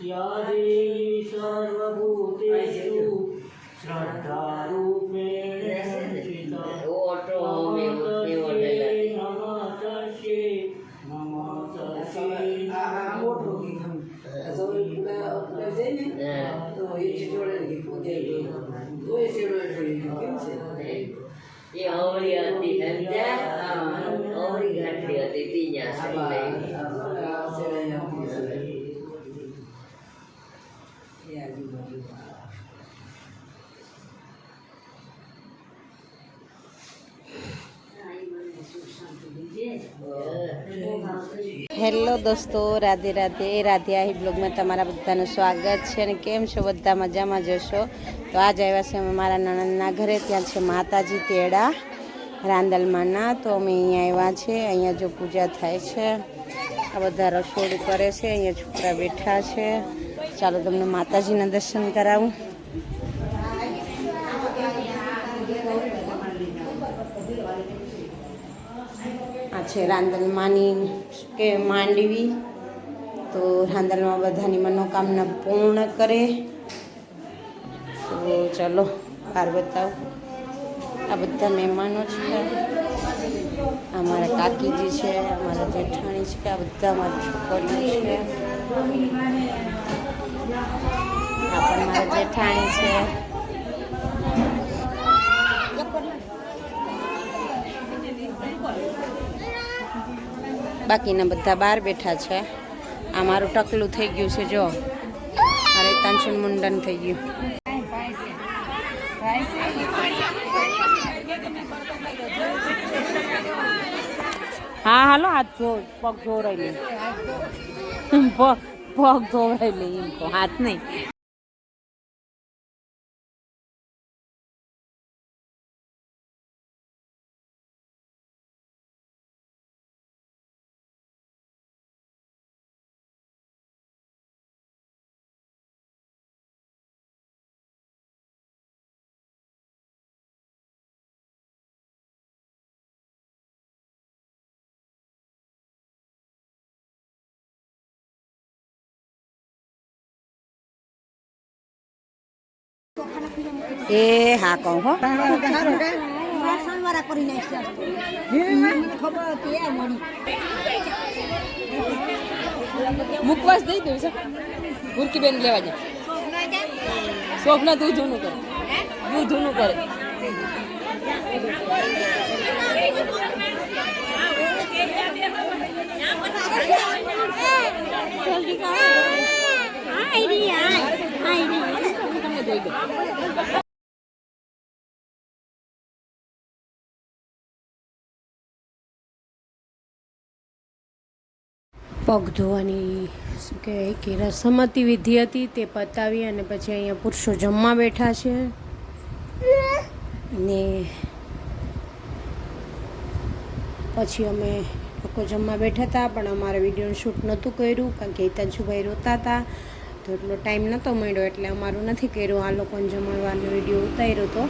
या देवी सर्वभूतेषु श्रद्धारूपेण संस्थिता ये औरी आती है क्या औरी घाटी आती थी यहाँ से હેલો દોસ્તો, રાધે રાધે. રાધે આહી બ્લોગમાં તમારા બધાનું સ્વાગત છે. અને કેમ છો બધા? મજામાં જશો? તો આજ આવ્યા છે અમે મારા નણંદના ઘરે. ત્યાં છે માતાજી તેડા રાંદલમાંના. તો અમે અહીંયા આવ્યા છે. અહીંયા જો પૂજા થાય છે, આ બધા રસોડું કરે છે, અહીંયા છોકરા બેઠા છે. ચાલો તમને માતાજીના દર્શન કરાવું. આ છે રાંદલમાંની કે માંડવી. તો રાંદલમાં બધાની મનોકામના પૂર્ણ કરે. તો ચલો બહાર બતાવો. આ બધા મહેમાનો છે. અમારા કાકીજી છે, અમારા જેઠાણી છે, આ બધા અમારી છોકરીઓ છે. આ પણ મારા જેઠાણી છે. બાકીના બધા બહાર બેઠા છે. આ મારું ટકલું થઈ ગયું છે. જો મારે તાંચું મુંડન થઈ ગયું. હા હાલો, હાથ જો પગ જોરાઈ લે, પગ જોરાઈ લે, હાથ નહીં. એ હા કહું હો, મુકવાસ દઈ દઉં છે. ગુરકી બેન લેવા જાય. શોભના તું જૂનું કરે, તું જૂનું કરે. પગ ધોવાની શું કહેવાય કે રસમતી વિધિ હતી તે પતાવી અને પછી અહીંયા પુરુષો જમવા બેઠા છે. અને પછી અમે લોકો જમવા બેઠા હતા, પણ અમારે વિડીયોનું શૂટ નહોતું કર્યું કારણ કે હિતાંશુભાઈ રોતા હતા. તો એટલો ટાઈમ નહોતો મળ્યો એટલે અમારું નથી કર્યું. આ લોકોને જમણવાનો વિડીયો ઉતાર્યો હતો.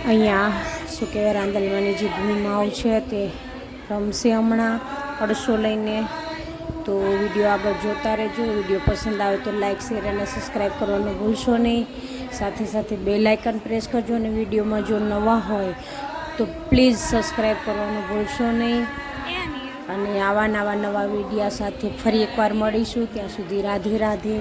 અહીંયા શું કહેવાય રાંદલમાંની જે ભૂમાઓ છે તે રમશે હમણાં અડસો લઈને. તો વિડીયો આગળ જોતા રહેજો. વિડીયો પસંદ આવે તો લાઇક, શેર અને સબસ્ક્રાઈબ કરવાનું ભૂલશો નહીં. સાથે સાથે બેલ આઇકન પ્રેસ કરજો. અને વિડીયોમાં જો નવા હોય તો પ્લીઝ સબસ્ક્રાઈબ કરવાનું ભૂલશો નહીં. અને આવા નવા વિડીયા સાથે ફરી એકવાર મળીશું. ત્યાં સુધી રાધે રાધે.